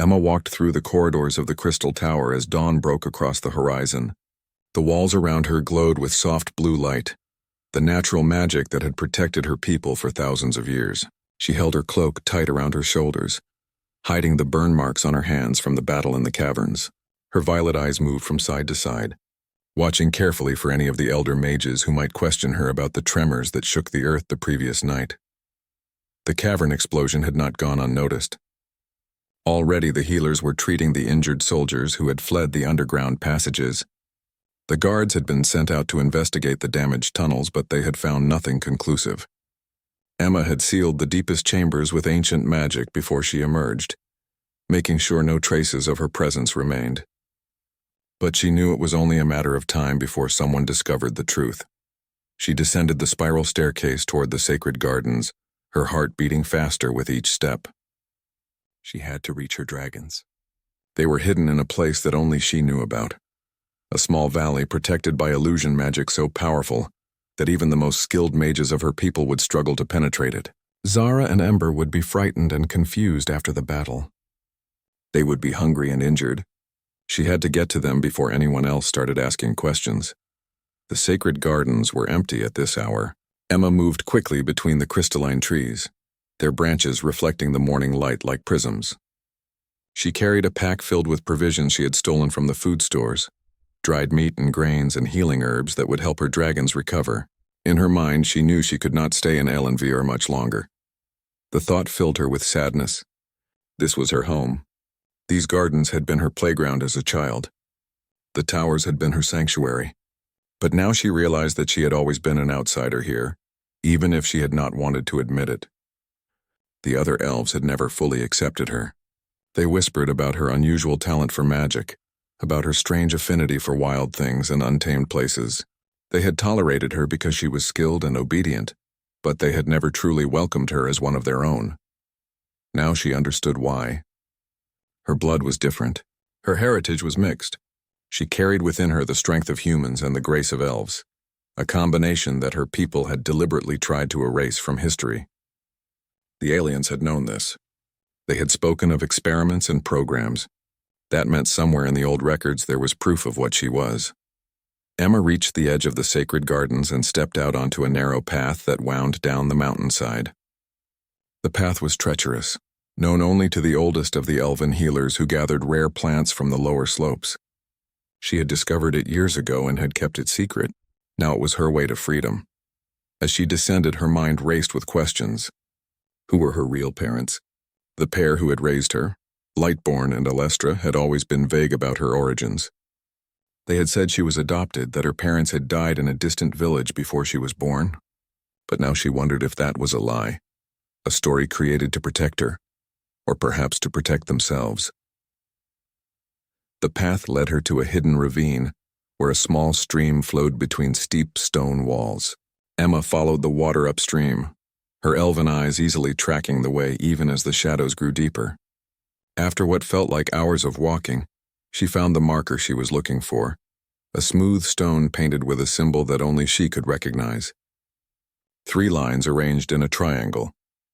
Emma walked through the corridors of the Crystal Tower as dawn broke across the horizon. The walls around her glowed with soft blue light, the natural magic that had protected her people for thousands of years. She held her cloak tight around her shoulders, hiding the burn marks on her hands from the battle in the caverns. Her violet eyes moved from side to side, watching carefully for any of the elder mages who might question her about the tremors that shook the earth the previous night. The cavern explosion had not gone unnoticed. Already the healers were treating the injured soldiers who had fled the underground passages. The guards had been sent out to investigate the damaged tunnels, but they had found nothing conclusive. Emma had sealed the deepest chambers with ancient magic before she emerged, making sure no traces of her presence remained. But she knew it was only a matter of time before someone discovered the truth. She descended the spiral staircase toward the sacred gardens, her heart beating faster with each step. She had to reach her dragons. They were hidden in a place that only she knew about. A small valley protected by illusion magic so powerful that even the most skilled mages of her people would struggle to penetrate it. Zara and Ember would be frightened and confused after the battle. They would be hungry and injured. She had to get to them before anyone else started asking questions. The sacred gardens were empty at this hour. Emma moved quickly between the crystalline trees, their branches reflecting the morning light like prisms. She carried a pack filled with provisions she had stolen from the food stores, dried meat and grains and healing herbs that would help her dragons recover. In her mind, she knew she could not stay in Elenvier much longer. The thought filled her with sadness. This was her home. These gardens had been her playground as a child. The towers had been her sanctuary. But now she realized that she had always been an outsider here, even if she had not wanted to admit it. The other elves had never fully accepted her. They whispered about her unusual talent for magic, about her strange affinity for wild things and untamed places. They had tolerated her because she was skilled and obedient, but they had never truly welcomed her as one of their own. Now she understood why. Her blood was different. Her heritage was mixed. She carried within her the strength of humans and the grace of elves, a combination that her people had deliberately tried to erase from history. The aliens had known this. They had spoken of experiments and programs. That meant somewhere in the old records there was proof of what she was. Emma reached the edge of the sacred gardens and stepped out onto a narrow path that wound down the mountainside. The path was treacherous, known only to the oldest of the elven healers who gathered rare plants from the lower slopes. She had discovered it years ago and had kept it secret. Now it was her way to freedom. As she descended, her mind raced with questions. Who were her real parents? The pair who had raised her, Lightborn and Alestra, had always been vague about her origins. They had said she was adopted, that her parents had died in a distant village before she was born. But now she wondered if that was a lie, a story created to protect her, or perhaps to protect themselves. The path led her to a hidden ravine, where a small stream flowed between steep stone walls. Emma followed the water upstream, her elven eyes easily tracking the way even as the shadows grew deeper. After what felt like hours of walking, she found the marker she was looking for, a smooth stone painted with a symbol that only she could recognize. 3 lines arranged in a triangle,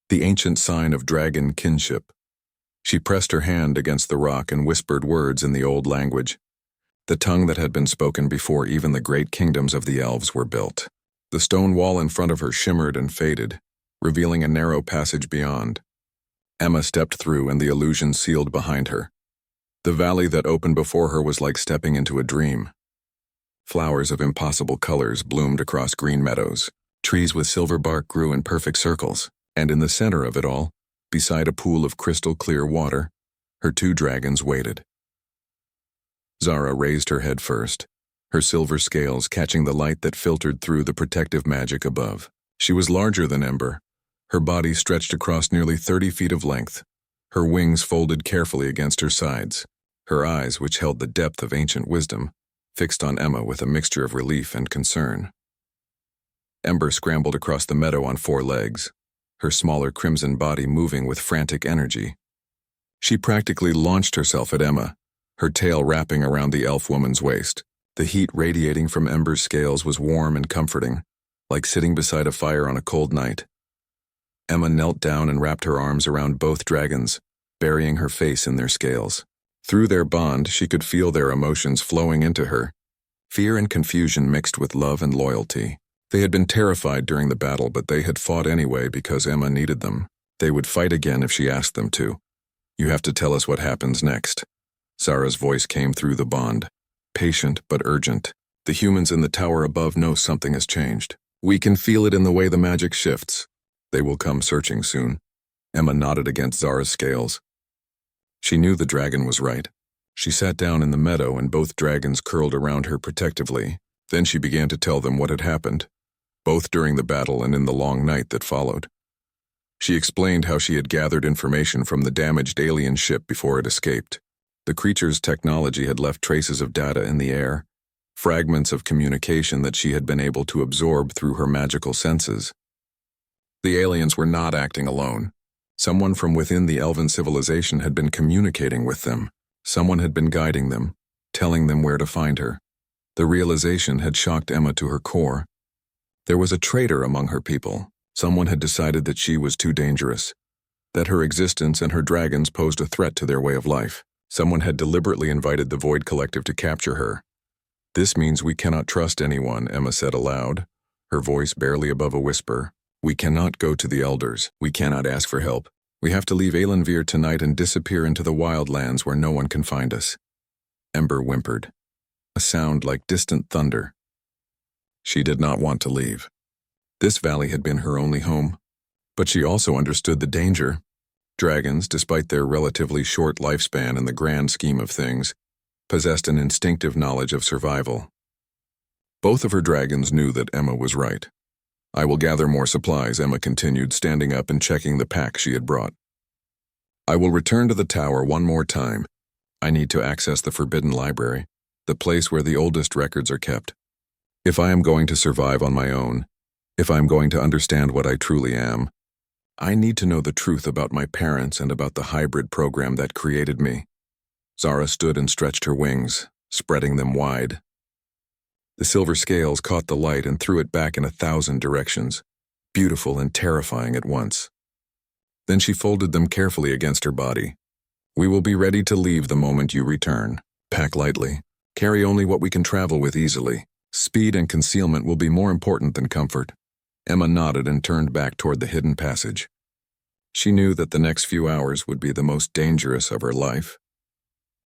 the ancient sign of dragon kinship. She pressed her hand against the rock and whispered words in the old language, the tongue that had been spoken before even the great kingdoms of the elves were built. The stone wall in front of her shimmered and faded, revealing a narrow passage beyond. Emma stepped through and the illusion sealed behind her. The valley that opened before her was like stepping into a dream. Flowers of impossible colors bloomed across green meadows. Trees with silver bark grew in perfect circles, and in the center of it all, beside a pool of crystal clear water, her 2 dragons waited. Zara raised her head first, her silver scales catching the light that filtered through the protective magic above. She was larger than Ember, her body stretched across nearly 30 feet of length, her wings folded carefully against her sides, her eyes, which held the depth of ancient wisdom, fixed on Emma with a mixture of relief and concern. Ember scrambled across the meadow on 4 legs, her smaller crimson body moving with frantic energy. She practically launched herself at Emma, her tail wrapping around the elf woman's waist. The heat radiating from Ember's scales was warm and comforting, like sitting beside a fire on a cold night. Emma knelt down and wrapped her arms around both dragons, burying her face in their scales. Through their bond, she could feel their emotions flowing into her, fear and confusion mixed with love and loyalty. They had been terrified during the battle, but they had fought anyway because Emma needed them. They would fight again if she asked them to. "You have to tell us what happens next." Zara's voice came through the bond, patient but urgent. "The humans in the tower above know something has changed. We can feel it in the way the magic shifts. They will come searching soon." Emma nodded against Zara's scales. She knew the dragon was right. She sat down in the meadow and both dragons curled around her protectively. Then she began to tell them what had happened, both during the battle and in the long night that followed. She explained how she had gathered information from the damaged alien ship before it escaped. The creature's technology had left traces of data in the air, fragments of communication that she had been able to absorb through her magical senses. The aliens were not acting alone. Someone from within the elven civilization had been communicating with them. Someone had been guiding them, telling them where to find her. The realization had shocked Emma to her core. There was a traitor among her people. Someone had decided that she was too dangerous, that her existence and her dragons posed a threat to their way of life. Someone had deliberately invited the Void Collective to capture her. "This means we cannot trust anyone," Emma said aloud, her voice barely above a whisper. "We cannot go to the elders. We cannot ask for help. We have to leave Aelenvir tonight and disappear into the wildlands where no one can find us." Ember whimpered, a sound like distant thunder. She did not want to leave. This valley had been her only home, but she also understood the danger. Dragons, despite their relatively short lifespan in the grand scheme of things, possessed an instinctive knowledge of survival. Both of her dragons knew that Emma was right. "I will gather more supplies," Emma continued, standing up and checking the pack she had brought. "I will return to the tower one more time. I need to access the Forbidden Library, the place where the oldest records are kept. If I am going to survive on my own, if I am going to understand what I truly am, I need to know the truth about my parents and about the hybrid program that created me." Zara stood and stretched her wings, spreading them wide. The silver scales caught the light and threw it back in 1,000 directions, beautiful and terrifying at once. Then she folded them carefully against her body. "We will be ready to leave the moment you return. Pack lightly. Carry only what we can travel with easily. Speed and concealment will be more important than comfort." Emma nodded and turned back toward the hidden passage. She knew that the next few hours would be the most dangerous of her life.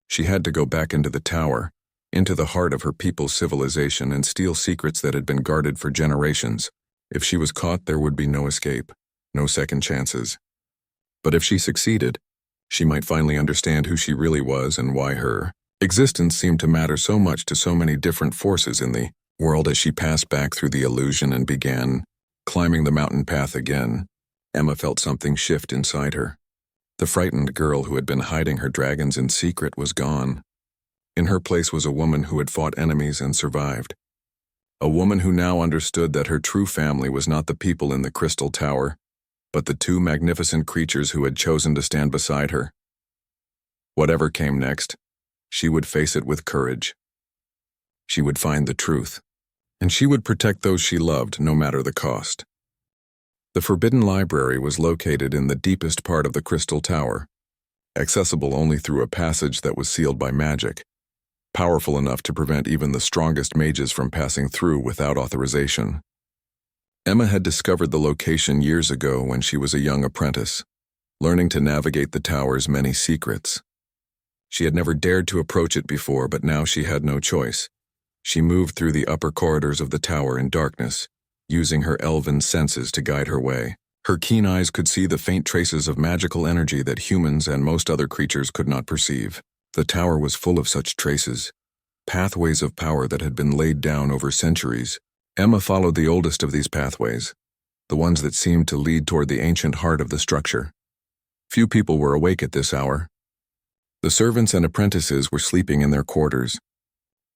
She had to go back into the tower, into the heart of her people's civilization, and steal secrets that had been guarded for generations. If she was caught, there would be no escape, no second chances. But if she succeeded, she might finally understand who she really was and why her existence seemed to matter so much to so many different forces in the world. As she passed back through the illusion and began climbing the mountain path again, Emma felt something shift inside her. The frightened girl who had been hiding her dragons in secret was gone. In her place was a woman who had fought enemies and survived. A woman who now understood that her true family was not the people in the Crystal Tower, but the two magnificent creatures who had chosen to stand beside her. Whatever came next, she would face it with courage. She would find the truth, and she would protect those she loved, no matter the cost. The Forbidden Library was located in the deepest part of the Crystal Tower, accessible only through a passage that was sealed by magic, powerful enough to prevent even the strongest mages from passing through without authorization. Emma had discovered the location years ago when she was a young apprentice, learning to navigate the tower's many secrets. She had never dared to approach it before, but now she had no choice. She moved through the upper corridors of the tower in darkness, using her elven senses to guide her way. Her keen eyes could see the faint traces of magical energy that humans and most other creatures could not perceive. The tower was full of such traces, pathways of power that had been laid down over centuries. Emma followed the oldest of these pathways, the ones that seemed to lead toward the ancient heart of the structure. Few people were awake at this hour. The servants and apprentices were sleeping in their quarters.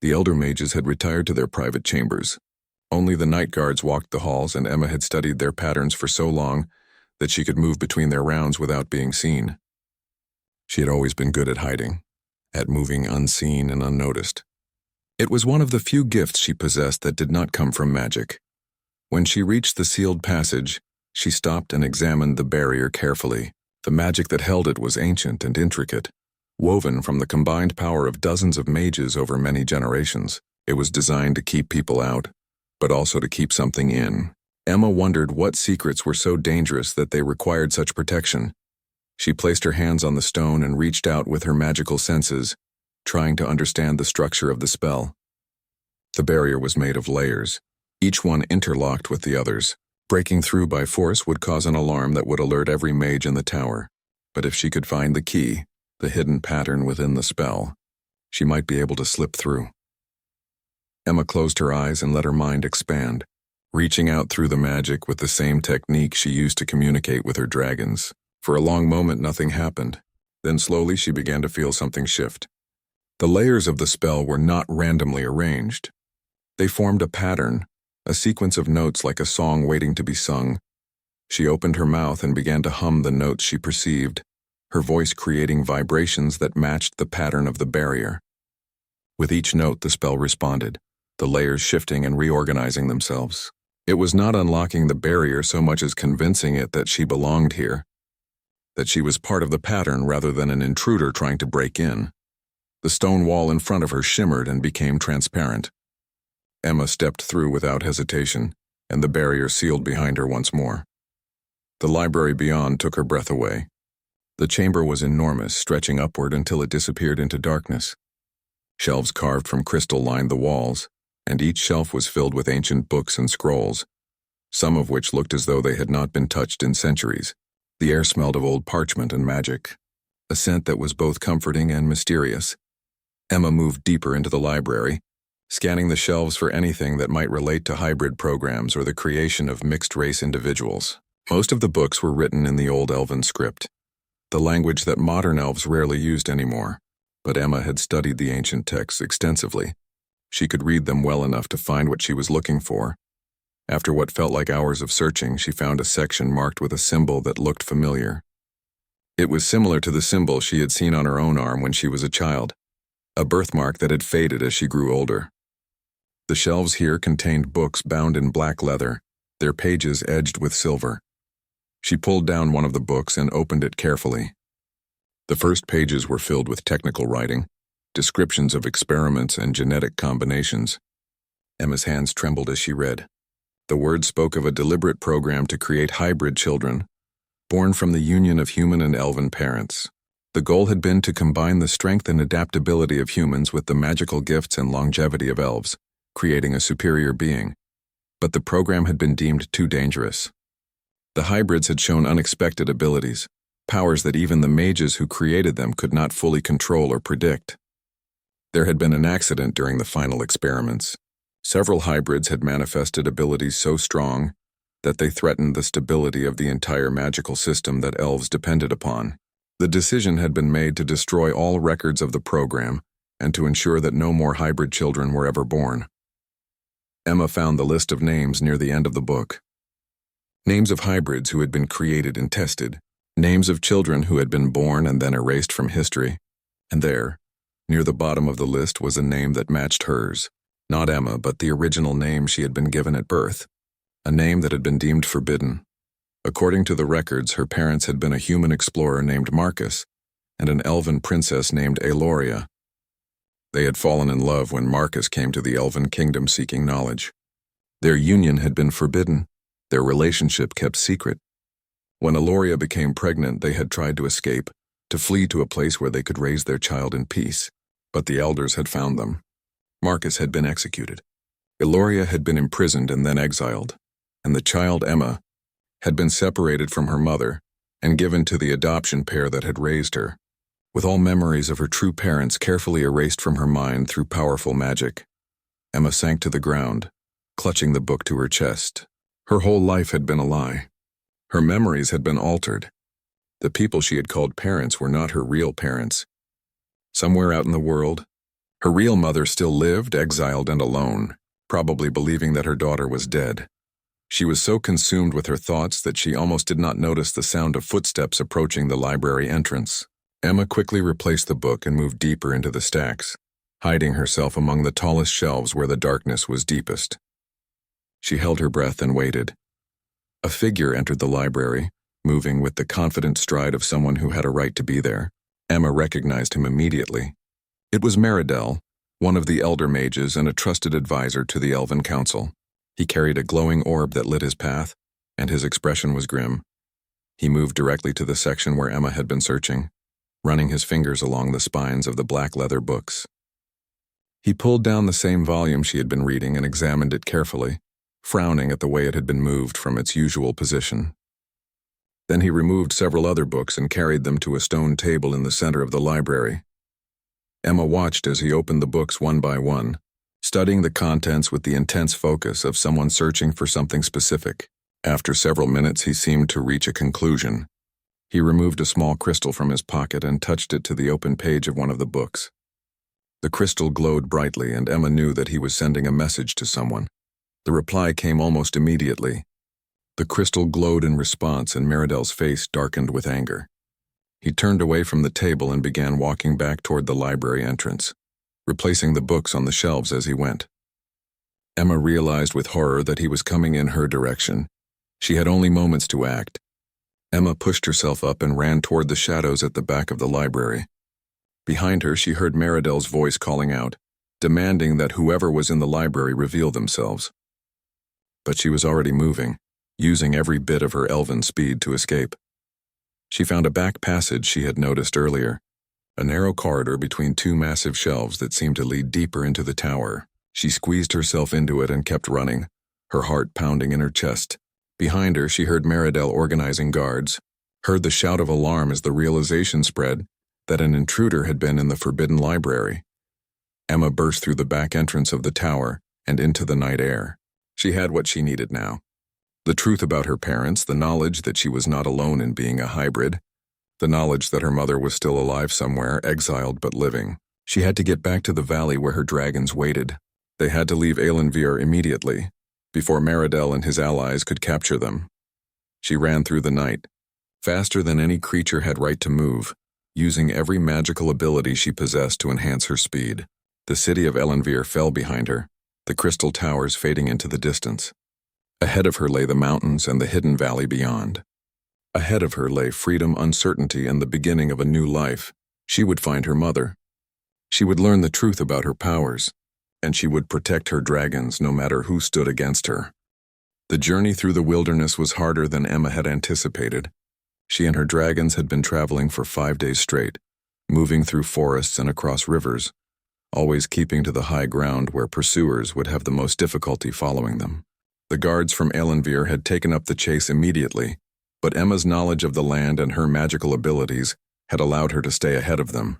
The elder mages had retired to their private chambers. Only the night guards walked the halls, and Emma had studied their patterns for so long that she could move between their rounds without being seen. She had always been good at hiding, at moving unseen and unnoticed. It was one of the few gifts she possessed that did not come from magic. When she reached the sealed passage, she stopped and examined the barrier carefully. The magic that held it was ancient and intricate, woven from the combined power of dozens of mages over many generations. It was designed to keep people out, but also to keep something in. Emma wondered what secrets were so dangerous that they required such protection. She placed her hands on the stone and reached out with her magical senses, trying to understand the structure of the spell. The barrier was made of layers, each one interlocked with the others. Breaking through by force would cause an alarm that would alert every mage in the tower. But if she could find the key, the hidden pattern within the spell, she might be able to slip through. Emma closed her eyes and let her mind expand, reaching out through the magic with the same technique she used to communicate with her dragons. For a long moment, nothing happened. Then slowly she began to feel something shift. The layers of the spell were not randomly arranged. They formed a pattern, a sequence of notes like a song waiting to be sung. She opened her mouth and began to hum the notes she perceived, her voice creating vibrations that matched the pattern of the barrier. With each note, the spell responded, the layers shifting and reorganizing themselves. It was not unlocking the barrier so much as convincing it that she belonged here, that she was part of the pattern rather than an intruder trying to break in. The stone wall in front of her shimmered and became transparent. Emma stepped through without hesitation, and the barrier sealed behind her once more. The library beyond took her breath away. The chamber was enormous, stretching upward until it disappeared into darkness. Shelves carved from crystal lined the walls, and each shelf was filled with ancient books and scrolls, some of which looked as though they had not been touched in centuries. The air smelled of old parchment and magic, a scent that was both comforting and mysterious. Emma moved deeper into the library, scanning the shelves for anything that might relate to hybrid programs or the creation of mixed-race individuals. Most of the books were written in the old Elven script, the language that modern elves rarely used anymore, but Emma had studied the ancient texts extensively. She could read them well enough to find what she was looking for. After what felt like hours of searching, she found a section marked with a symbol that looked familiar. It was similar to the symbol she had seen on her own arm when she was a child, a birthmark that had faded as she grew older. The shelves here contained books bound in black leather, their pages edged with silver. She pulled down one of the books and opened it carefully. The first pages were filled with technical writing, descriptions of experiments and genetic combinations. Emma's hands trembled as she read. The words spoke of a deliberate program to create hybrid children, born from the union of human and elven parents. The goal had been to combine the strength and adaptability of humans with the magical gifts and longevity of elves, creating a superior being. But the program had been deemed too dangerous. The hybrids had shown unexpected abilities, powers that even the mages who created them could not fully control or predict. There had been an accident during the final experiments. Several hybrids had manifested abilities so strong that they threatened the stability of the entire magical system that elves depended upon. The decision had been made to destroy all records of the program and to ensure that no more hybrid children were ever born. Emma found the list of names near the end of the book. Names of hybrids who had been created and tested, names of children who had been born and then erased from history, and there, near the bottom of the list, was a name that matched hers. Not Emma, but the original name she had been given at birth, a name that had been deemed forbidden. According to the records, her parents had been a human explorer named Marcus and an elven princess named Aloria. They had fallen in love when Marcus came to the elven kingdom seeking knowledge. Their union had been forbidden, their relationship kept secret. When Aloria became pregnant, they had tried to escape, to flee to a place where they could raise their child in peace, but the elders had found them. Marcus had been executed. Aloria had been imprisoned and then exiled, and the child Emma had been separated from her mother and given to the adoption pair that had raised her, with all memories of her true parents carefully erased from her mind through powerful magic. Emma sank to the ground, clutching the book to her chest. Her whole life had been a lie. Her memories had been altered. The people she had called parents were not her real parents. Somewhere out in the world, her real mother still lived, exiled and alone, probably believing that her daughter was dead. She was so consumed with her thoughts that she almost did not notice the sound of footsteps approaching the library entrance. Emma quickly replaced the book and moved deeper into the stacks, hiding herself among the tallest shelves where the darkness was deepest. She held her breath and waited. A figure entered the library, moving with the confident stride of someone who had a right to be there. Emma recognized him immediately. It was Meridel, one of the elder mages and a trusted advisor to the Elven Council. He carried a glowing orb that lit his path, and his expression was grim. He moved directly to the section where Emma had been searching, running his fingers along the spines of the black leather books. He pulled down the same volume she had been reading and examined it carefully, frowning at the way it had been moved from its usual position. Then he removed several other books and carried them to a stone table in the center of the library. Emma watched as he opened the books one by one, studying the contents with the intense focus of someone searching for something specific. After several minutes, he seemed to reach a conclusion. He removed a small crystal from his pocket and touched it to the open page of one of the books. The crystal glowed brightly, and Emma knew that he was sending a message to someone. The reply came almost immediately. The crystal glowed in response, and Meridel's face darkened with anger. He turned away from the table and began walking back toward the library entrance, replacing the books on the shelves as he went. Emma realized with horror that he was coming in her direction. She had only moments to act. Emma pushed herself up and ran toward the shadows at the back of the library. Behind her, she heard Meridel's voice calling out, demanding that whoever was in the library reveal themselves. But she was already moving, using every bit of her elven speed to escape. She found a back passage she had noticed earlier, a narrow corridor between two massive shelves that seemed to lead deeper into the tower. She squeezed herself into it and kept running, her heart pounding in her chest. Behind her, she heard Meridel organizing guards, heard the shout of alarm as the realization spread that an intruder had been in the forbidden library. Emma burst through the back entrance of the tower and into the night air. She had what she needed now. The truth about her parents, the knowledge that she was not alone in being a hybrid, the knowledge that her mother was still alive somewhere, exiled but living. She had to get back to the valley where her dragons waited. They had to leave Aelenvir immediately, before Meridel and his allies could capture them. She ran through the night, faster than any creature had right to move, using every magical ability she possessed to enhance her speed. The city of Aelenvir fell behind her, the crystal towers fading into the distance. Ahead of her lay the mountains and the hidden valley beyond. Ahead of her lay freedom, uncertainty, and the beginning of a new life. She would find her mother. She would learn the truth about her powers, and she would protect her dragons no matter who stood against her. The journey through the wilderness was harder than Emma had anticipated. She and her dragons had been traveling for 5 days straight, moving through forests and across rivers, always keeping to the high ground where pursuers would have the most difficulty following them. The guards from Aelenvir had taken up the chase immediately, but Emma's knowledge of the land and her magical abilities had allowed her to stay ahead of them.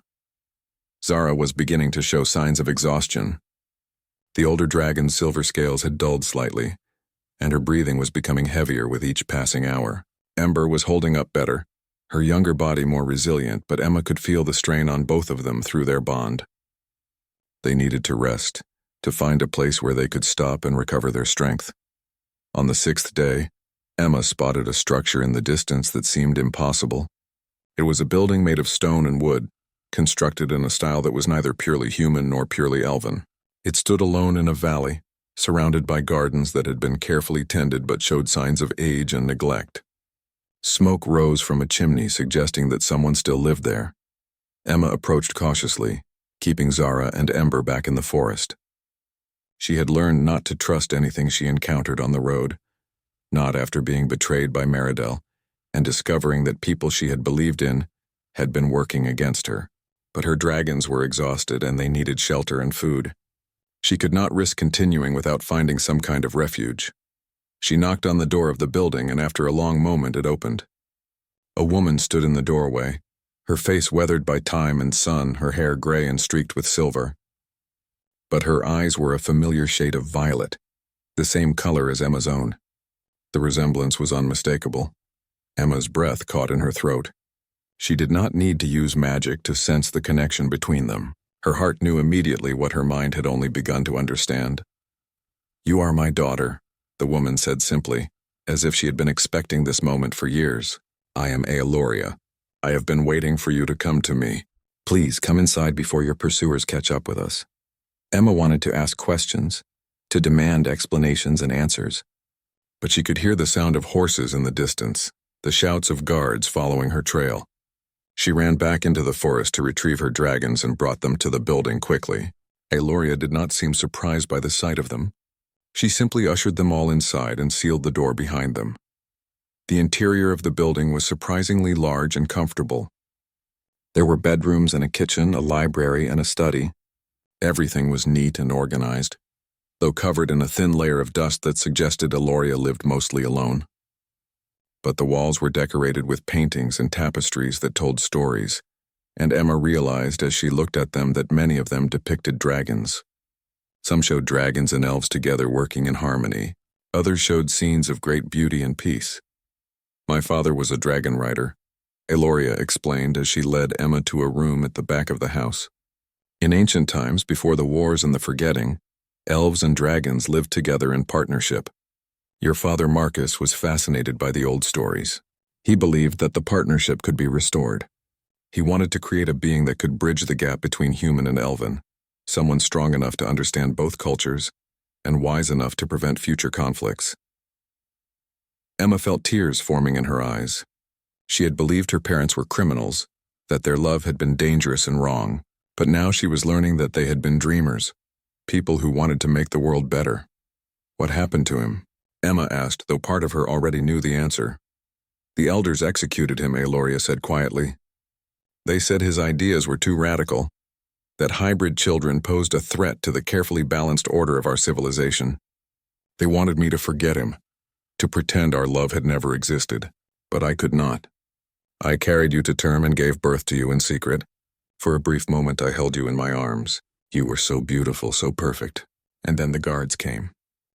Zara was beginning to show signs of exhaustion. The older dragon's silver scales had dulled slightly, and her breathing was becoming heavier with each passing hour. Ember was holding up better, her younger body more resilient, but Emma could feel the strain on both of them through their bond. They needed to rest, to find a place where they could stop and recover their strength. On the 6th day, Emma spotted a structure in the distance that seemed impossible. It was a building made of stone and wood, constructed in a style that was neither purely human nor purely elven. It stood alone in a valley, surrounded by gardens that had been carefully tended but showed signs of age and neglect. Smoke rose from a chimney, suggesting that someone still lived there. Emma approached cautiously, keeping Zara and Ember back in the forest. She had learned not to trust anything she encountered on the road, not after being betrayed by Meridel and discovering that people she had believed in had been working against her. But her dragons were exhausted and they needed shelter and food. She could not risk continuing without finding some kind of refuge. She knocked on the door of the building, and after a long moment it opened. A woman stood in the doorway, her face weathered by time and sun, her hair gray and streaked with silver. But her eyes were a familiar shade of violet, the same color as Emma's own. The resemblance was unmistakable. Emma's breath caught in her throat. She did not need to use magic to sense the connection between them. Her heart knew immediately what her mind had only begun to understand. "You are my daughter," the woman said simply, as if she had been expecting this moment for years. "I am Aeloria. I have been waiting for you to come to me. Please come inside before your pursuers catch up with us." Emma wanted to ask questions, to demand explanations and answers. But she could hear the sound of horses in the distance, the shouts of guards following her trail. She ran back into the forest to retrieve her dragons and brought them to the building quickly. Aloria did not seem surprised by the sight of them. She simply ushered them all inside and sealed the door behind them. The interior of the building was surprisingly large and comfortable. There were bedrooms and a kitchen, a library, and a study. Everything was neat and organized, though covered in a thin layer of dust that suggested Aloria lived mostly alone. But the walls were decorated with paintings and tapestries that told stories, and Emma realized as she looked at them that many of them depicted dragons. Some showed dragons and elves together working in harmony. Others showed scenes of great beauty and peace. My father was a dragon rider, Aloria explained as she led Emma to a room at the back of the house. In ancient times, before the wars and the forgetting, elves and dragons lived together in partnership. Your father Marcus was fascinated by the old stories. He believed that the partnership could be restored. He wanted to create a being that could bridge the gap between human and elven, someone strong enough to understand both cultures and wise enough to prevent future conflicts. Emma felt tears forming in her eyes. She had believed her parents were criminals, that their love had been dangerous and wrong, but now she was learning that they had been dreamers, people who wanted to make the world better. What happened to him? Emma asked, though part of her already knew the answer. The elders executed him, Aloria said quietly. They said his ideas were too radical, that hybrid children posed a threat to the carefully balanced order of our civilization. They wanted me to forget him, to pretend our love had never existed, but I could not. I carried you to term and gave birth to you in secret. For a brief moment I held you in my arms. You were so beautiful, so perfect. And then the guards came.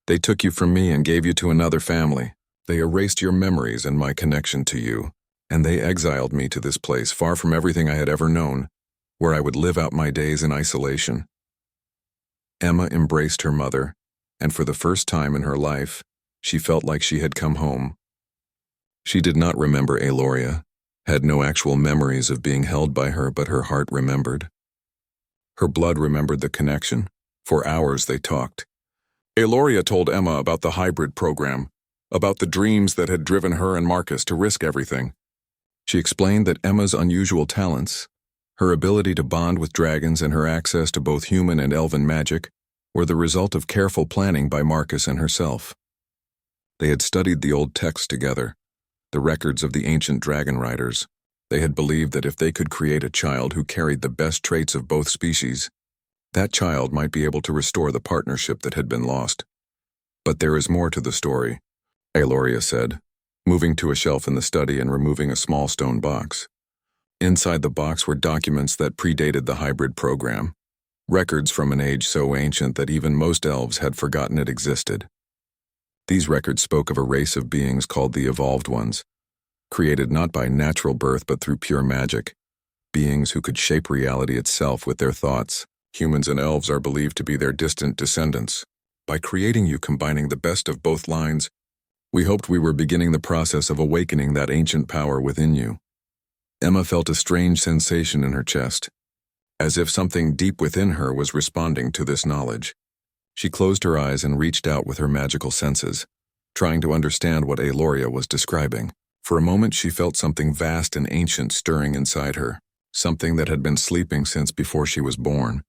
They took you from me and gave you to another family. They erased your memories and my connection to you, and they exiled me to this place far from everything I had ever known, where I would live out my days in isolation. Emma embraced her mother, and for the first time in her life, she felt like she had come home. She did not remember Aloria, had no actual memories of being held by her, but her heart remembered. Her blood remembered the connection. For hours they talked. Aloria told Emma about the hybrid program, about the dreams that had driven her and Marcus to risk everything. She explained that Emma's unusual talents, her ability to bond with dragons and her access to both human and elven magic, were the result of careful planning by Marcus and herself. They had studied the old texts together, the records of the ancient dragon riders. They had believed that if they could create a child who carried the best traits of both species, that child might be able to restore the partnership that had been lost. But there is more to the story, Aloria said, moving to a shelf in the study and removing a small stone box. Inside the box were documents that predated the hybrid program, records from an age so ancient that even most elves had forgotten it existed. These records spoke of a race of beings called the Evolved Ones, created not by natural birth but through pure magic, beings who could shape reality itself with their thoughts. Humans and elves are believed to be their distant descendants. By creating you combining the best of both lines, we hoped we were beginning the process of awakening that ancient power within you. Emma felt a strange sensation in her chest, as if something deep within her was responding to this knowledge. She closed her eyes and reached out with her magical senses, trying to understand what Aloria was describing. For a moment she felt something vast and ancient stirring inside her, something that had been sleeping since before she was born.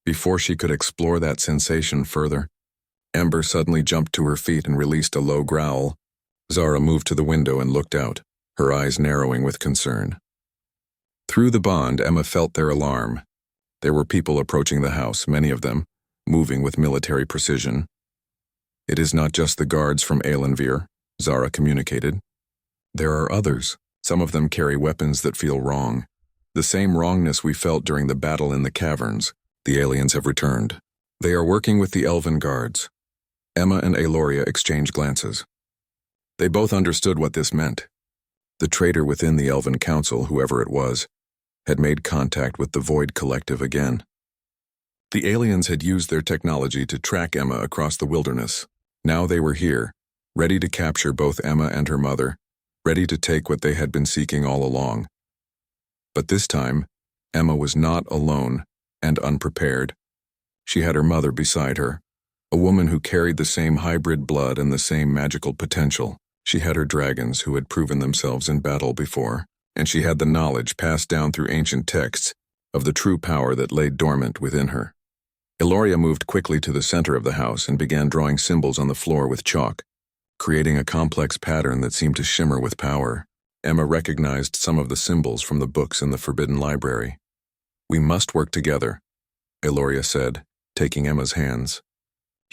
Before she could explore that sensation further, Ember suddenly jumped to her feet and released a low growl. Zara moved to the window and looked out, her eyes narrowing with concern. Through the bond, Emma felt their alarm. There were people approaching the house, many of them, moving with military precision. It is not just the guards from Aelenvir, Zara communicated. There are others. Some of them carry weapons that feel wrong. The same wrongness we felt during the battle in the caverns. The aliens have returned. They are working with the elven guards. Emma and Aloria exchanged glances. They both understood what this meant. The traitor within the Elven Council, whoever it was, had made contact with the Void Collective again. The aliens had used their technology to track Emma across the wilderness. Now they were here, ready to capture both Emma and her mother, ready to take what they had been seeking all along. But this time, Emma was not alone and unprepared. She had her mother beside her, a woman who carried the same hybrid blood and the same magical potential. She had her dragons who had proven themselves in battle before, and she had the knowledge passed down through ancient texts of the true power that lay dormant within her. Eloria moved quickly to the center of the house and began drawing symbols on the floor with chalk, creating a complex pattern that seemed to shimmer with power. Emma recognized some of the symbols from the books in the Forbidden Library. "We must work together," Eloria said, taking Emma's hands.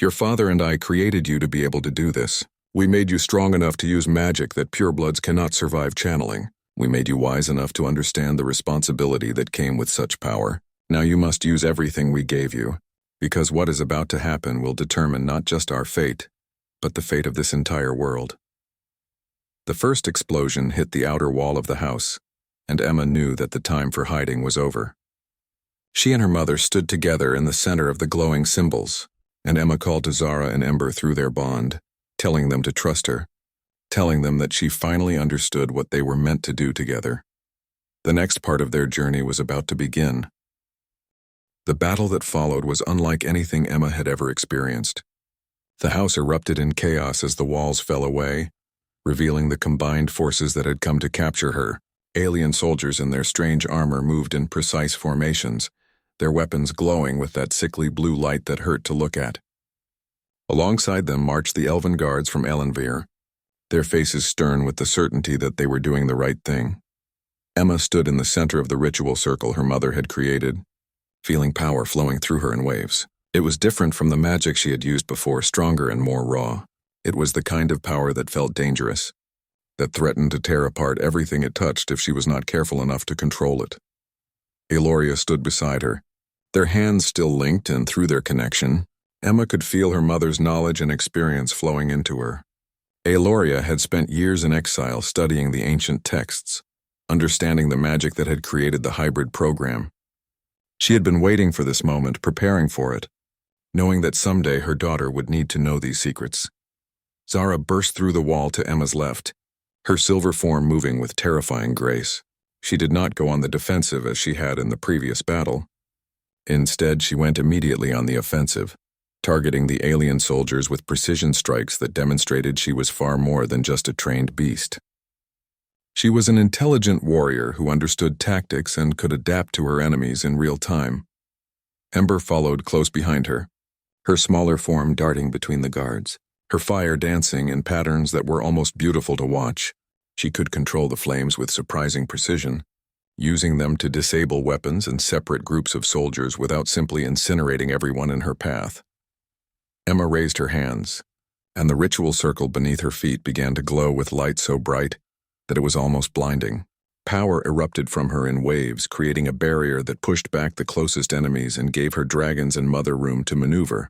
"Your father and I created you to be able to do this. We made you strong enough to use magic that purebloods cannot survive channeling. We made you wise enough to understand the responsibility that came with such power. Now you must use everything we gave you, because what is about to happen will determine not just our fate, but the fate of this entire world." The first explosion hit the outer wall of the house, and Emma knew that the time for hiding was over. She and her mother stood together in the center of the glowing symbols, and Emma called to Zara and Ember through their bond, telling them to trust her, telling them that she finally understood what they were meant to do together. The next part of their journey was about to begin. The battle that followed was unlike anything Emma had ever experienced. The house erupted in chaos as the walls fell away, revealing the combined forces that had come to capture her. Alien soldiers in their strange armor moved in precise formations, their weapons glowing with that sickly blue light that hurt to look at. Alongside them marched the elven guards from Elenvir, their faces stern with the certainty that they were doing the right thing. Emma stood in the center of the ritual circle her mother had created, feeling power flowing through her in waves. It was different from the magic she had used before, stronger and more raw. It was the kind of power that felt dangerous, that threatened to tear apart everything it touched if she was not careful enough to control it. Eloria stood beside her, their hands still linked, and through their connection, Emma could feel her mother's knowledge and experience flowing into her. Eloria had spent years in exile studying the ancient texts, understanding the magic that had created the hybrid program. She had been waiting for this moment, preparing for it, knowing that someday her daughter would need to know these secrets. Zara burst through the wall to Emma's left, her silver form moving with terrifying grace. She did not go on the defensive as she had in the previous battle. Instead, she went immediately on the offensive, targeting the alien soldiers with precision strikes that demonstrated she was far more than just a trained beast. She was an intelligent warrior who understood tactics and could adapt to her enemies in real time. Ember followed close behind her, her smaller form darting between the guards, her fire dancing in patterns that were almost beautiful to watch. She could control the flames with surprising precision, using them to disable weapons and separate groups of soldiers without simply incinerating everyone in her path. Emma raised her hands, and the ritual circle beneath her feet began to glow with light so bright that it was almost blinding. Power erupted from her in waves, creating a barrier that pushed back the closest enemies and gave her dragons and mother room to maneuver.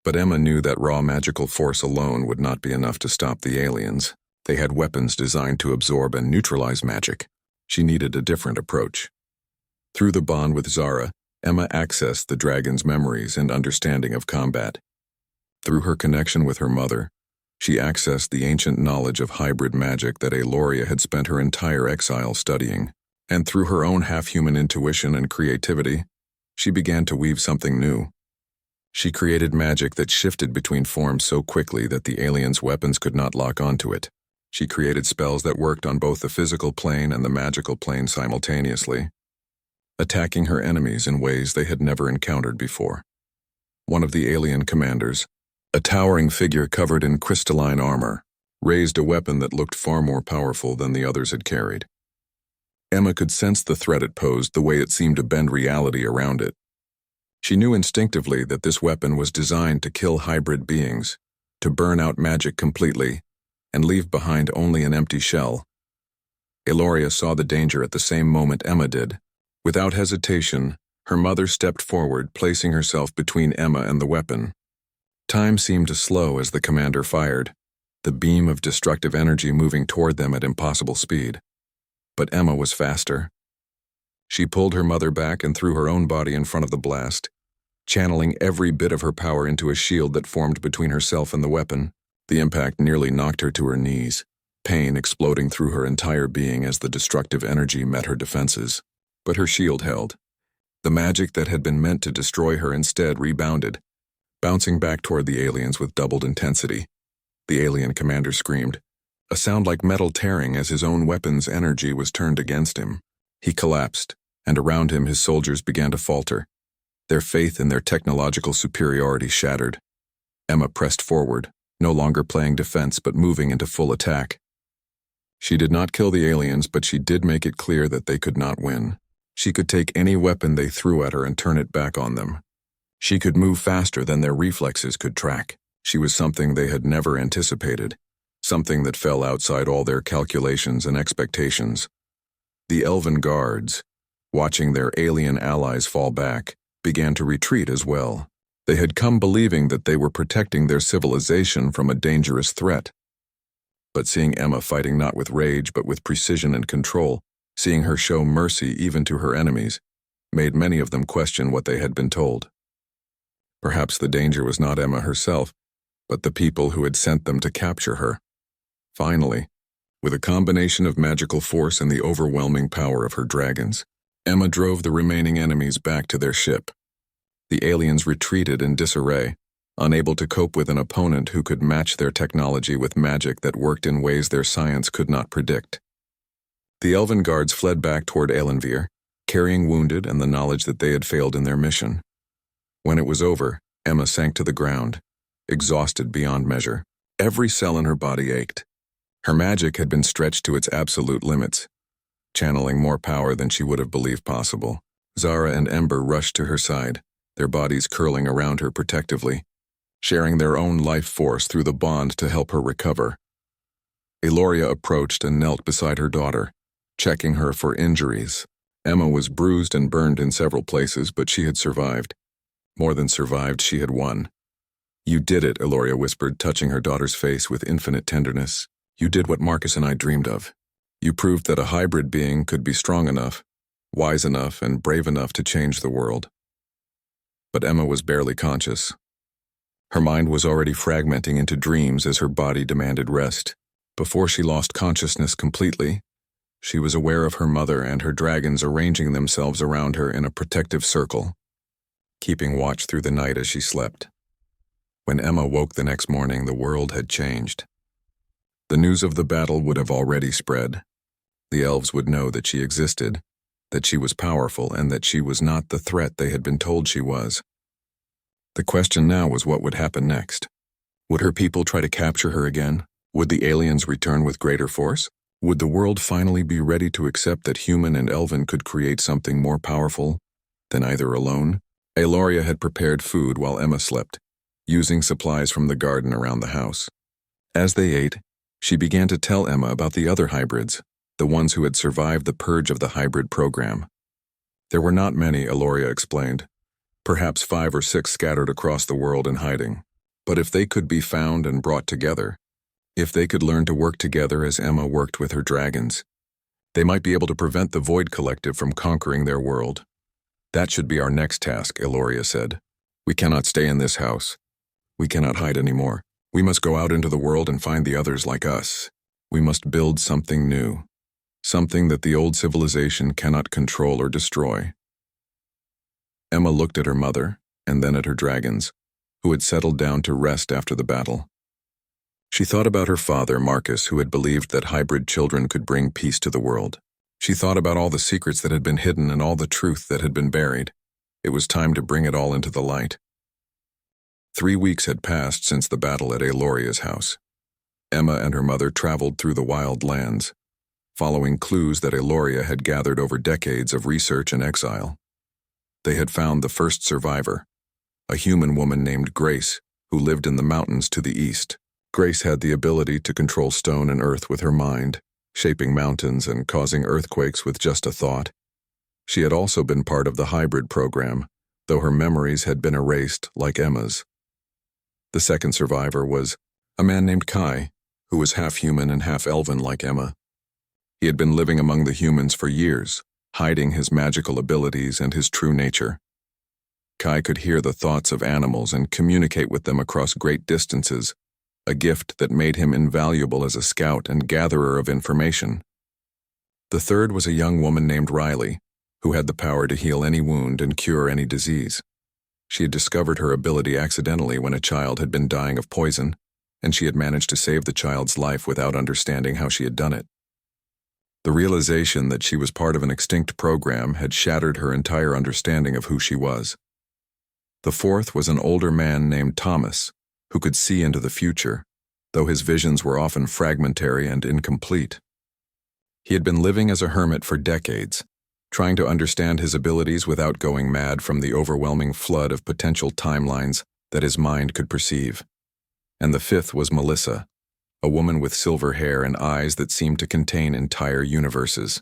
But Emma knew that raw magical force alone would not be enough to stop the aliens. They had weapons designed to absorb and neutralize magic. She needed a different approach. Through the bond with Zara, Emma accessed the dragon's memories and understanding of combat. Through her connection with her mother, she accessed the ancient knowledge of hybrid magic that Eloria had spent her entire exile studying. And through her own half-human intuition and creativity, she began to weave something new. She created magic that shifted between forms so quickly that the aliens' weapons could not lock onto it. She created spells that worked on both the physical plane and the magical plane simultaneously, attacking her enemies in ways they had never encountered before. One of the alien commanders, a towering figure covered in crystalline armor, raised a weapon that looked far more powerful than the others had carried. Emma could sense the threat it posed, the way it seemed to bend reality around it. She knew instinctively that this weapon was designed to kill hybrid beings, to burn out magic completely, and leave behind only an empty shell. Eloria saw the danger at the same moment Emma did. Without hesitation, her mother stepped forward, placing herself between Emma and the weapon. Time seemed to slow as the commander fired, the beam of destructive energy moving toward them at impossible speed. But Emma was faster. She pulled her mother back and threw her own body in front of the blast, channeling every bit of her power into a shield that formed between herself and the weapon. The impact nearly knocked her to her knees, pain exploding through her entire being as the destructive energy met her defenses. But her shield held. The magic that had been meant to destroy her instead rebounded, bouncing back toward the aliens with doubled intensity. The alien commander screamed, a sound like metal tearing as his own weapon's energy was turned against him. He collapsed, and around him his soldiers began to falter, their faith in their technological superiority shattered. Emma pressed forward, no longer playing defense but moving into full attack. She did not kill the aliens, but she did make it clear that they could not win. She could take any weapon they threw at her and turn it back on them. She could move faster than their reflexes could track. She was something they had never anticipated, something that fell outside all their calculations and expectations. The Elven guards, watching their alien allies fall back, began to retreat as well. They had come believing that they were protecting their civilization from a dangerous threat. But seeing Emma fighting not with rage but with precision and control, seeing her show mercy even to her enemies, made many of them question what they had been told. Perhaps the danger was not Emma herself, but the people who had sent them to capture her. Finally, with a combination of magical force and the overwhelming power of her dragons, Emma drove the remaining enemies back to their ship. The aliens retreated in disarray, unable to cope with an opponent who could match their technology with magic that worked in ways their science could not predict. The Elven guards fled back toward Elenvir, carrying wounded and the knowledge that they had failed in their mission. When it was over, Emma sank to the ground, exhausted beyond measure. Every cell in her body ached. Her magic had been stretched to its absolute limits, channeling more power than she would have believed possible. Zara and Ember rushed to her side, their bodies curling around her protectively, sharing their own life force through the bond to help her recover. Eloria approached and knelt beside her daughter, checking her for injuries. Emma was bruised and burned in several places, but she had survived. More than survived, she had won. "You did it," Eloria whispered, touching her daughter's face with infinite tenderness. "You did what Marcus and I dreamed of. You proved that a hybrid being could be strong enough, wise enough, and brave enough to change the world." But Emma was barely conscious. Her mind was already fragmenting into dreams as her body demanded rest. Before she lost consciousness completely, she was aware of her mother and her dragons arranging themselves around her in a protective circle, keeping watch through the night as she slept. When Emma woke the next morning, the world had changed. The news of the battle would have already spread. The elves would know that she existed, that she was powerful, and that she was not the threat they had been told she was. The question now was what would happen next. Would her people try to capture her again? Would the aliens return with greater force? Would the world finally be ready to accept that human and elven could create something more powerful than either alone? Eloria had prepared food while Emma slept, using supplies from the garden around the house. As they ate, she began to tell Emma about the other hybrids, the ones who had survived the purge of the hybrid program. There were not many, Eloria explained, perhaps 5 or 6 scattered across the world in hiding. But if they could be found and brought together, if they could learn to work together as Emma worked with her dragons, they might be able to prevent the Void Collective from conquering their world. "That should be our next task," Eloria said. "We cannot stay in this house. We cannot hide anymore. We must go out into the world and find the others like us. We must build something new, something that the old civilization cannot control or destroy." Emma looked at her mother, and then at her dragons, who had settled down to rest after the battle. She thought about her father, Marcus, who had believed that hybrid children could bring peace to the world. She thought about all the secrets that had been hidden and all the truth that had been buried. It was time to bring it all into the light. 3 weeks had passed since the battle at Eloria's house. Emma and her mother traveled through the wild lands, following clues that Eloria had gathered over decades of research and exile. They had found the first survivor, a human woman named Grace, who lived in the mountains to the east. Grace had the ability to control stone and earth with her mind, shaping mountains and causing earthquakes with just a thought. She had also been part of the hybrid program, though her memories had been erased like Emma's. The second survivor was a man named Kai, who was half human and half elven like Emma. He had been living among the humans for years, hiding his magical abilities and his true nature. Kai could hear the thoughts of animals and communicate with them across great distances, a gift that made him invaluable as a scout and gatherer of information. The third was a young woman named Riley, who had the power to heal any wound and cure any disease. She had discovered her ability accidentally when a child had been dying of poison, and she had managed to save the child's life without understanding how she had done it. The realization that she was part of an extinct program had shattered her entire understanding of who she was. The fourth was an older man named Thomas, who could see into the future, though his visions were often fragmentary and incomplete. He had been living as a hermit for decades, trying to understand his abilities without going mad from the overwhelming flood of potential timelines that his mind could perceive. And the fifth was Melissa, a woman with silver hair and eyes that seemed to contain entire universes.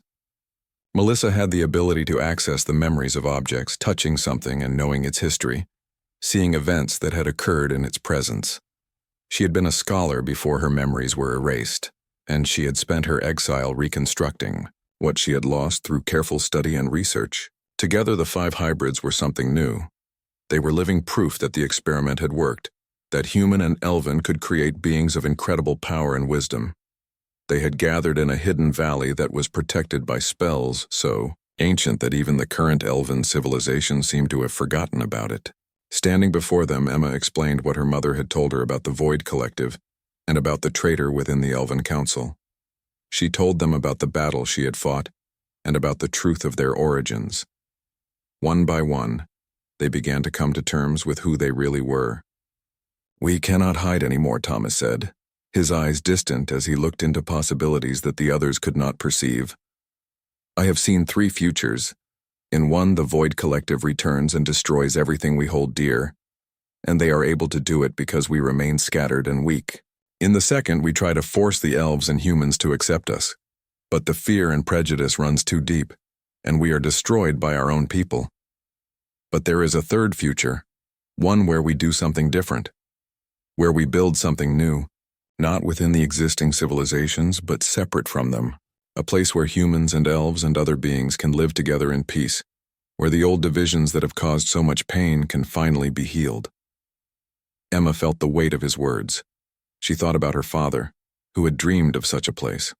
Melissa had the ability to access the memories of objects, touching something and knowing its history, seeing events that had occurred in its presence. She had been a scholar before her memories were erased, and she had spent her exile reconstructing what she had lost through careful study and research. Together, the 5 hybrids were something new. They were living proof that the experiment had worked, that human and elven could create beings of incredible power and wisdom. They had gathered in a hidden valley that was protected by spells so ancient that even the current elven civilization seemed to have forgotten about it. Standing before them, Emma explained what her mother had told her about the Void Collective and about the traitor within the Elven Council. She told them about the battle she had fought and about the truth of their origins. One by one, they began to come to terms with who they really were. "We cannot hide anymore," Thomas said, his eyes distant as he looked into possibilities that the others could not perceive. "I have seen 3 futures. In one, the Void Collective returns and destroys everything we hold dear, and they are able to do it because we remain scattered and weak. In the second, we try to force the elves and humans to accept us, but the fear and prejudice runs too deep, and we are destroyed by our own people. But there is a third future, one where we do something different, where we build something new, not within the existing civilizations, but separate from them. A place where humans and elves and other beings can live together in peace, where the old divisions that have caused so much pain can finally be healed." Emma felt the weight of his words. She thought about her father, who had dreamed of such a place.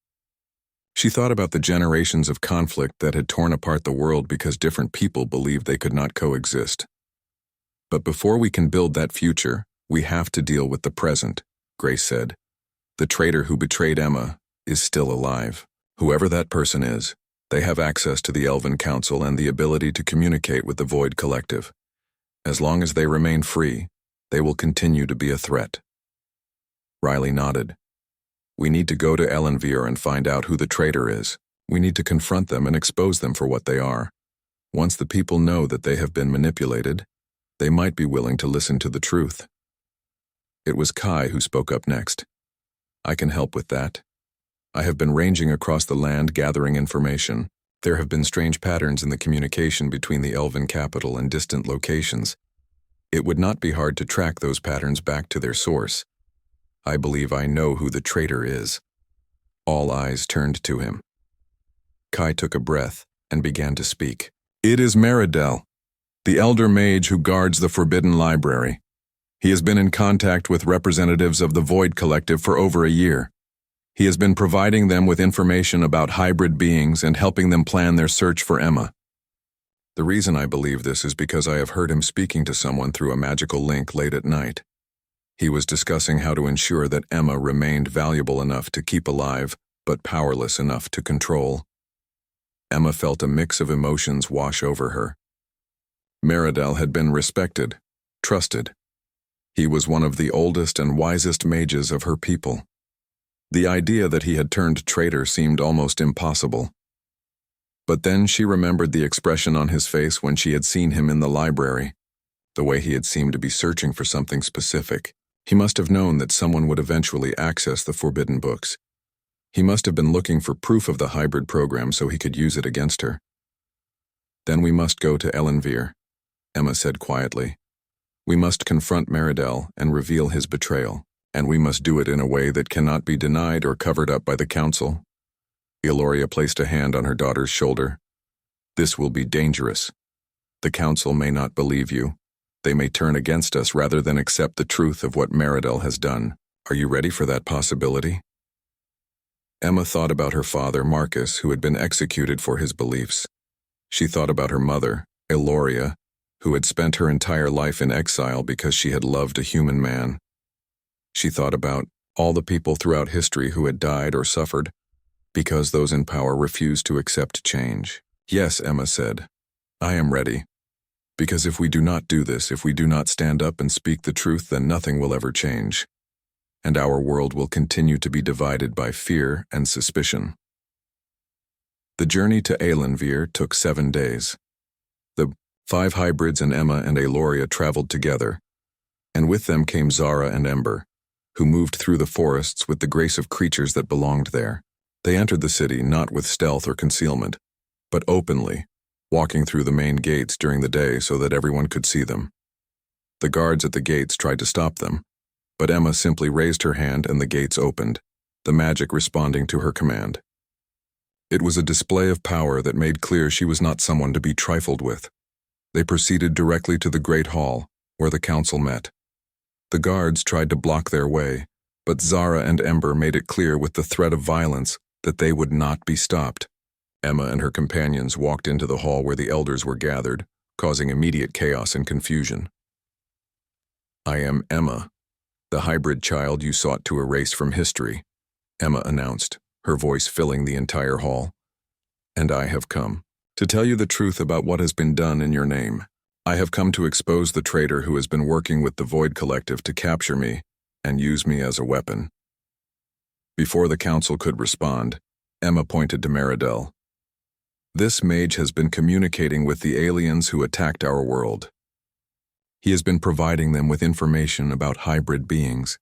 She thought about the generations of conflict that had torn apart the world because different people believed they could not coexist. "But before we can build that future, we have to deal with the present," Grace said. "The traitor who betrayed Emma is still alive. Whoever that person is, they have access to the Elven Council and the ability to communicate with the Void Collective. As long as they remain free, they will continue to be a threat." Riley nodded. "We need to go to Elenvir and find out who the traitor is. We need to confront them and expose them for what they are. Once the people know that they have been manipulated, they might be willing to listen to the truth." It was Kai who spoke up next. "I can help with that. I have been ranging across the land gathering information. There have been strange patterns in the communication between the Elven capital and distant locations. It would not be hard to track those patterns back to their source. I believe I know who the traitor is." All eyes turned to him. Kai took a breath and began to speak. "It is Meridel, the elder mage who guards the Forbidden Library. He has been in contact with representatives of the Void Collective for over a year. He has been providing them with information about hybrid beings and helping them plan their search for Emma. The reason I believe this is because I have heard him speaking to someone through a magical link late at night. He was discussing how to ensure that Emma remained valuable enough to keep alive, but powerless enough to control." Emma felt a mix of emotions wash over her. Meridel had been respected, trusted. He was one of the oldest and wisest mages of her people. The idea that he had turned traitor seemed almost impossible. But then she remembered the expression on his face when she had seen him in the library, the way he had seemed to be searching for something specific. He must have known that someone would eventually access the forbidden books. He must have been looking for proof of the hybrid program so he could use it against her. "Then we must go to Elenvir," Emma said quietly. "We must confront Meridel and reveal his betrayal, and we must do it in a way that cannot be denied or covered up by the Council." Eloria placed a hand on her daughter's shoulder. "This will be dangerous. The Council may not believe you. They may turn against us rather than accept the truth of what Meridel has done. Are you ready for that possibility?" Emma thought about her father, Marcus, who had been executed for his beliefs. She thought about her mother, Eloria, who had spent her entire life in exile because she had loved a human man. She thought about all the people throughout history who had died or suffered, because those in power refused to accept change. Yes, Emma said. I am ready. Because if we do not do this, if we do not stand up and speak the truth, then nothing will ever change. And our world will continue to be divided by fear and suspicion. The journey to Elenvir took 7 days. The 5 hybrids and Emma and Aloria traveled together, and with them came Zara and Ember, who moved through the forests with the grace of creatures that belonged there. They entered the city not with stealth or concealment, but openly, walking through the main gates during the day so that everyone could see them. The guards at the gates tried to stop them, but Emma simply raised her hand and the gates opened, the magic responding to her command. It was a display of power that made clear she was not someone to be trifled with. They proceeded directly to the Great Hall, where the council met. The guards tried to block their way, but Zara and Ember made it clear with the threat of violence that they would not be stopped. Emma and her companions walked into the hall where the elders were gathered, causing immediate chaos and confusion. I am Emma, the hybrid child you sought to erase from history, Emma announced, her voice filling the entire hall. And I have come to tell you the truth about what has been done in your name. I have come to expose the traitor who has been working with the Void Collective to capture me and use me as a weapon. Before the council could respond, Emma pointed to Meridel. This mage has been communicating with the aliens who attacked our world. He has been providing them with information about hybrid beings.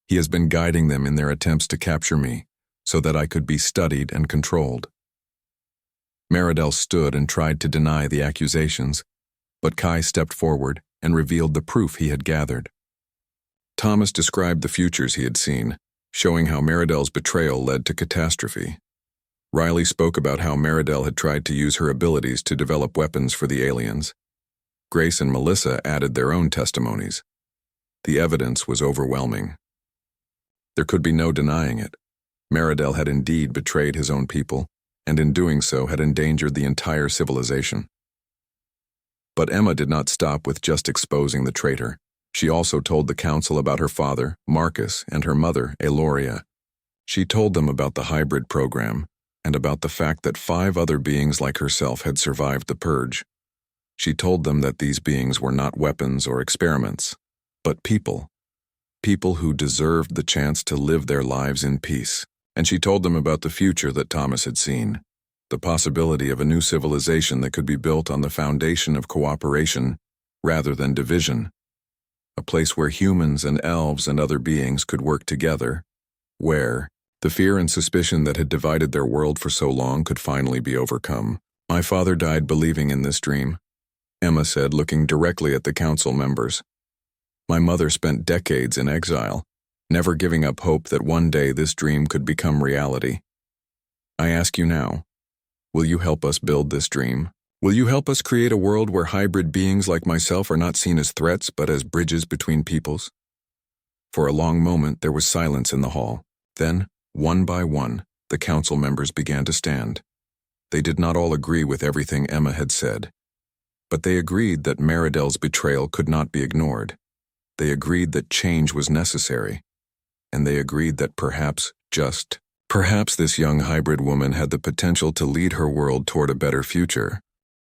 He has been guiding them in their attempts to capture me, so that I could be studied and controlled. Meridel stood and tried to deny the accusations, but Kai stepped forward and revealed the proof he had gathered. Thomas described the futures he had seen, showing how Meridel's betrayal led to catastrophe. Riley spoke about how Meridel had tried to use her abilities to develop weapons for the aliens. Grace and Melissa added their own testimonies. The evidence was overwhelming. There could be no denying it. Meridel had indeed betrayed his own people, and in doing so had endangered the entire civilization. But Emma did not stop with just exposing the traitor. She also told the council about her father, Marcus, and her mother, Aloria. She told them about the hybrid program, and about the fact that 5 other beings like herself had survived the purge. She told them that these beings were not weapons or experiments, but people who deserved the chance to live their lives in peace. And she told them about the future that Thomas had seen, the possibility of a new civilization that could be built on the foundation of cooperation rather than division, a place where humans and elves and other beings could work together, where the fear and suspicion that had divided their world for so long could finally be overcome. My father died believing in this dream, Emma said, looking directly at the council members. My mother spent decades in exile, never giving up hope that one day this dream could become reality. I ask you now, will you help us build this dream? Will you help us create a world where hybrid beings like myself are not seen as threats but as bridges between peoples? For a long moment there was silence in the hall. Then, one by one, the council members began to stand. They did not all agree with everything Emma had said, but they agreed that Meridel's betrayal could not be ignored. They agreed that change was necessary, and they agreed that perhaps this young hybrid woman had the potential to lead her world toward a better future.